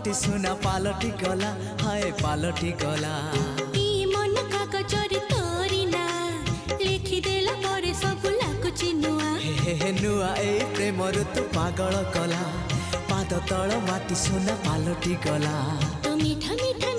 माटी सुना पालटी गला हाय पालटी गला ई मन कागजरे तोरी ना लिखिदेला परे सब लाଗୁଛି नुआ हे नुआ ए प्रेम ऋतु पागल कला पाद तल माटी सुना पालटी गला तो मीठा मीठा